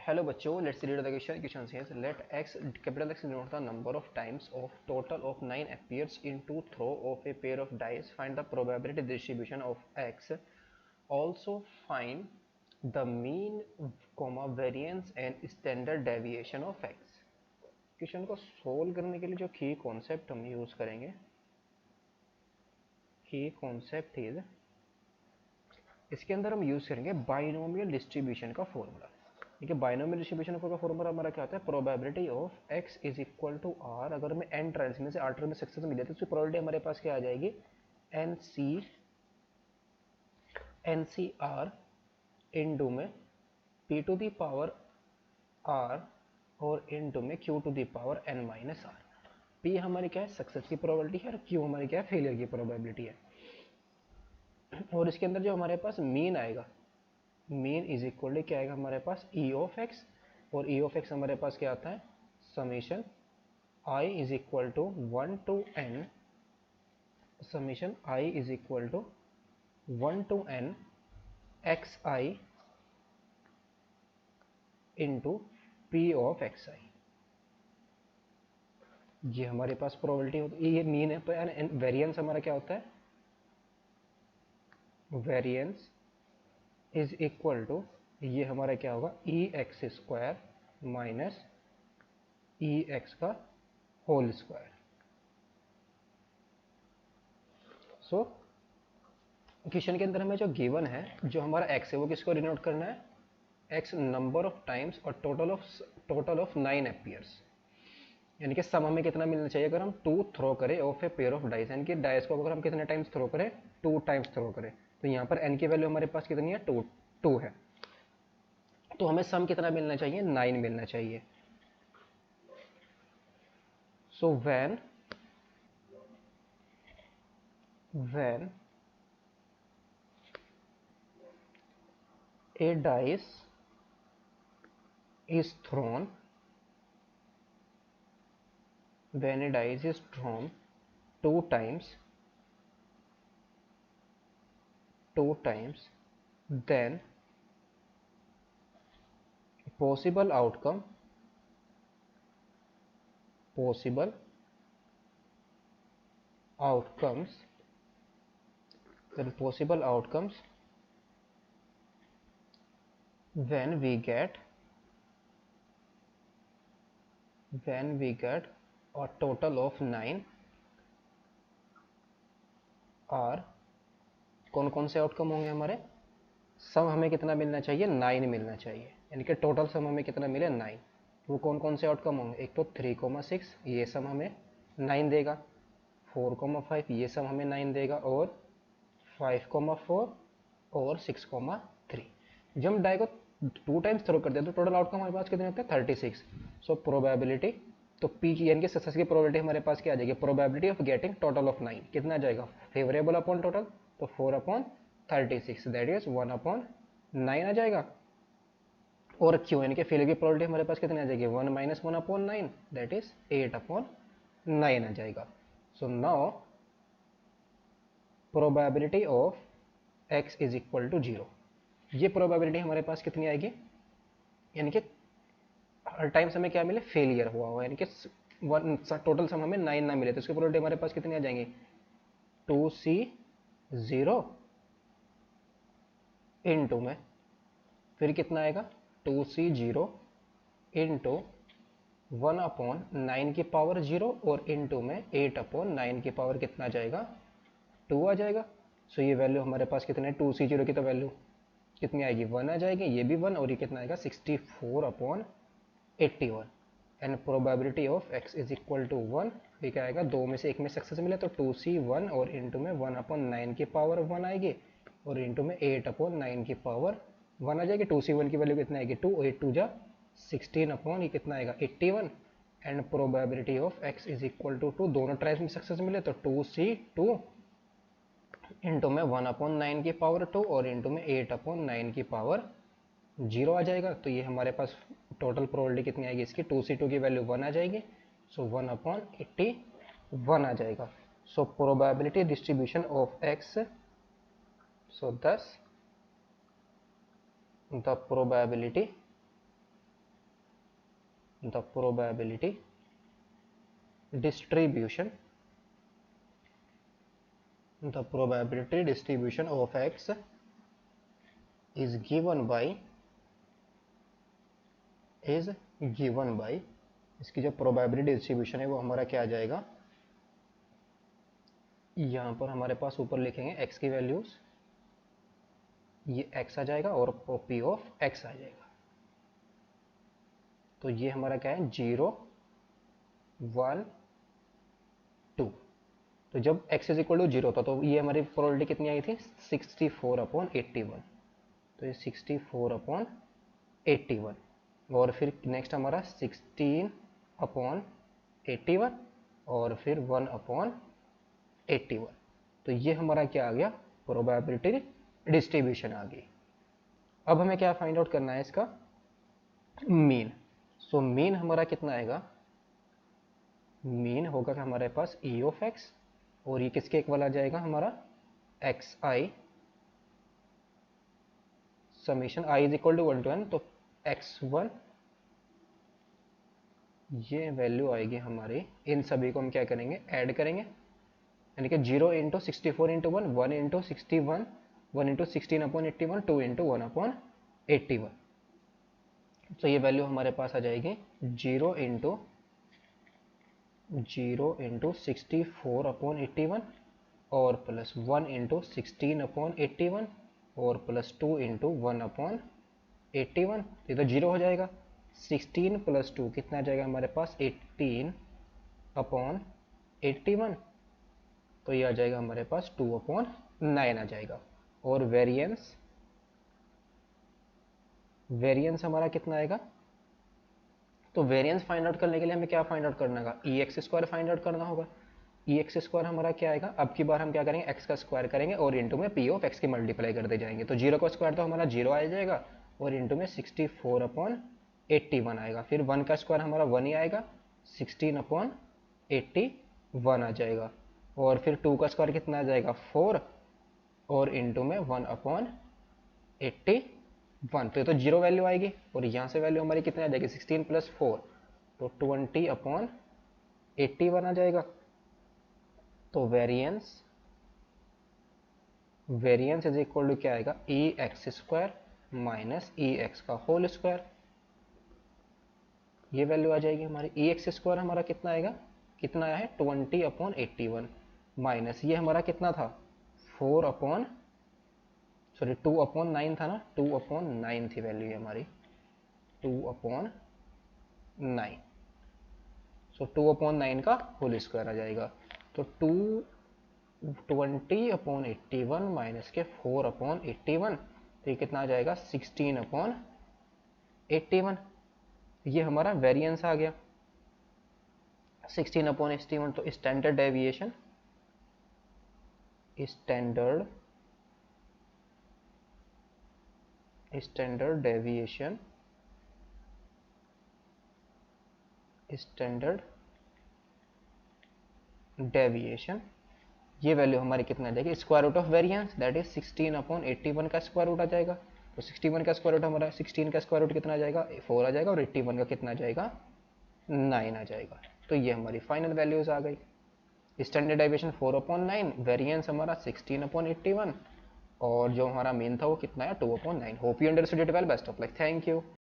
Hello बच्चों, let's read the question. Question says let x capital X denote the number of times of total of 9 appears in two throw of a pair of dice. Find the probability distribution of x. Also find the mean, variance and standard deviation of x. Question को solve करने के लिए जो की concept हम use करेंगे, की concept is, इसके अंदर हम यूज करेंगे बाइनोमियल डिस्ट्रीब्यूशन का फॉर्मूला. ठीक है, बाइनोमियल डिस्ट्रीब्यूशन का फॉर्मूला हमारा क्या होता है? Probability of x is equal to R. अगर हमें n ट्रायल्स में से r ट्रायल में सक्सेस मिले तो उसकी प्रोबेबिलिटी हमारे पास क्या आ जाएगी? nc r इनटू में p to the power r और इनटू में q to the power n minus r. p हमारी क्या है? सक्सेस की प्रोबेबिलिटी है और q हमारी क्या है? फेलियर की प्रोबेबिलिटी है. और इसके अंदर जो हमारे पास मीन आएगा, मीन इज इक्वल टू क्या आएगा हमारे पास? ई ऑफ एक्स. और ई ऑफ एक्स हमारे पास क्या आता है? Summation i is equal to 1 to n, summation i is equal to 1 to n x i into P of x i. ये हमारे पास प्रोबेबिलिटी होती है, ये मीन है. वेरिएंस हमारा क्या होता है? वेरिएंस इज इक्वल टू, ये हमारा क्या होगा? ई एक्स स्क्वायर माइनस ई एक्स का होल स्क्वायर. सो क्वेश्चन के अंदर हमें जो गिवन है, जो हमारा एक्स है वो किसको डिनोट करना है? एक्स नंबर ऑफ टाइम्स और टोटल ऑफ 9 एपियर्स. यानी कि सम हमें कितना मिलना चाहिए अगर हम 2 थ्रो करें of a pair of dice. यानी कि डाइस को अगर हम कितने टाइम्स थ्रो करें? 2 टाइम्स थ्रो करें. तो यहाँ पर n की वैल्यू हमारे पास कितनी है? 2 है. तो हमें सम कितना मिलना चाहिए? 9 मिलना चाहिए. So when a dice is thrown, when a dice is thrown 2 times, then possible outcomes when we get a total of 9 और कौन कौन से आउटकम होंगे हमारे? सम हमें कितना मिलना चाहिए? 9 मिलना चाहिए. यानी कि टोटल सम हमें कितना मिले? 9. वो कौन कौन से आउटकम होंगे? एक तो 3,6 ये सम हमें 9 देगा, 4,5 ये सम हमें 9 देगा, और 5,4 और 6,3. जब हम डाई को 2 टाइम्स थ्रो करते हैं तो टोटल आउटकम हमारे पास कितने होते हैं? 36. सो प्रोबेबिलिटी, तो पी की यानी कि सक्सेस की प्रोबेबिलिटी हमारे पास क्या आ जाएगी? Probability of getting total of 9 कितना आ जाएगा? फेवरेबल अपॉन टोटल, तो 4/36, दैट इज 1/9 आ जाएगा. और क्यू यानी कि फेलियर की प्रोबेबिलिटी हमारे पास कितनी आ जाएगी? 1 - 1/9, दैट इज 8/9 आ जाएगा. So now probability of x is equal to 0. ये प्रोबेबिलिटी हमारे पास कितनी आएगी? यानी कि हर टाइम हमें क्या मिले? फेलियर हुआ हो, यानी कि टोटल सम हमें 9 ना मिले तो उसकी प्रोबेबिलिटी हमारे पास कितनी आ जाएंगी? 2c0 इनटू में फिर कितना आएगा? 2c0 इंटू 1/9 की पावर 0 और इनटू में 8/9 की पावर कितना आ जाएगा? 2 आ जाएगा. सो ये वैल्यू हमारे पास कितने है? 2c0 की तो वैल्यू कितनी आएगी? 1 आ जाएगी, ये भी 1, और ये कितना आएगा? 64/81. And probability of x is equal to 1. ये क्या आएगा? 2 में से एक में सक्सेस मिले तो 2c1 और इनटू में 1/9 की पावर 1 आएगी और इनटू में 8/9 की पावर 1 आ जाएगी. 2c1 की वैल्यू कितना आएगी? 2, 8 2 जा 16 ये कितना आएगा? 81. And probability of x is equal to 2. दोनों ट्राइज में सक्सेस मिले तो 2c2 इंटू में 1/9 की पावर 2 और इंटू में 8/9 की पावर 0 आ जाएगा. तो ये हमारे पास टोटल प्रोबेबिलिटी कितनी आएगी इसकी? 2c2 की वैल्यू 1 आ जाएगी, सो 1/81 आ जाएगा. So probability distribution of x, so thus the probability the probability distribution of x is given by इसकी जो प्रोबेबिलिटी डिस्ट्रीब्यूशन है वो हमारा क्या आ जाएगा, यहाँ पर हमारे पास ऊपर लिखेंगे x की वैल्यूज, ये x आ जाएगा और p ऑफ x आ जाएगा। तो ये हमारा क्या है 0 1 2। तो जब x इज इक्वल टू 0 था तो ये हमारी प्रोबेबिलिटी कितनी आई थी 64/81। तो ये 64/81 और फिर नेक्स्ट हमारा 16/81 और फिर 1/81। तो ये हमारा क्या आ गया प्रोबेबिलिटी डिस्ट्रीब्यूशन आ गई। अब हमें क्या फाइंड आउट करना है इसका मीन। सो मीन हमारा कितना आएगा, मीन होगा कि हमारे पास e ऑफ x और ये किसके इक्वल आ जाएगा हमारा xi summation i is equal to 1 to n। तो x1 ये वैल्यू आएगी हमारी, इन सभी को हम क्या करेंगे ऐड करेंगे, यानी कि 0 into 64 into 1 1 into 61 1 into 16/81 2 into 1/81। तो ये वैल्यू हमारे पास आ जाएगी 0 इंटू 64/81 और प्लस 1 इंटू 16/81 और प्लस 2 इंटू 1/81। ये तो 0 हो जाएगा। 16 प्लस 2 कितना आ जाएगा हमारे पास 18/81। तो ये आ जाएगा हमारे पास 2/9 आ जाएगा। और वेरिएंस हमारा कितना आएगा, तो वेरिएंस फाइंड आउट करने के लिए हमें क्या फाइंड आउट करना होगा, EX² फाइंड आउट करना होगा। EX² हमारा क्या आएगा, अब की बार हम क्या करेंगे x का स्क्वायर करेंगे और इंटू में p ऑफ x की मल्टीप्लाई करते जाएंगे। तो 0 का स्क्वायर तो हमारा 0 आ जाएगा और इंटू में 64/81 आएगा। फिर 1 का स्क्वायर हमारा 1 ही आएगा 16/81 आ जाएगा। और फिर 2 का स्क्वायर कितना आ जाएगा 4 और इंटू में 1/81। तो ये तो 0 वैल्यू आएगी और यहाँ से वैल्यू हमारी कितनी आ जाएगी 16 प्लस 4 तो 20/81 आ जाएगा। तो वेरिएंस इज इक्वल टू क्या आएगा EX² माइनस EX का होल स्क्वायर। ये वैल्यू आ जाएगी हमारी। EX² हमारा कितना आएगा, कितना आया है 20/81 माइनस ये हमारा कितना था 2/9 था ना, 2/9 थी वैल्यू हमारी 2/9। सो 2/9 का होल स्क्वायर आ जाएगा। तो 20/81 माइनस के 4/81 तो ये कितना आ जाएगा 16/81। ये हमारा वेरिएंस आ गया 16/81। तो स्टैंडर्ड डेविएशन ये वैल्यू हमारी कितना आ जाएगी square root of variance that is 16/81 का स्क्वायर रूट आ जाएगा। तो 61 का स्क्वायर रूट हमारा 16 का स्क्वायर रूट कितना आ जाएगा 4 आ जाएगा और 81 का कितना आ जाएगा 9 आ जाएगा। तो ये हमारी फाइनल वैल्यूज आ गई। स्टैंडर्ड डेविएशन 4/9, वेरिएंस हमारा 16/81 और जो हमारा मीन था वो कितना है 2/9। Hope you understood it well. Best of luck, thank you.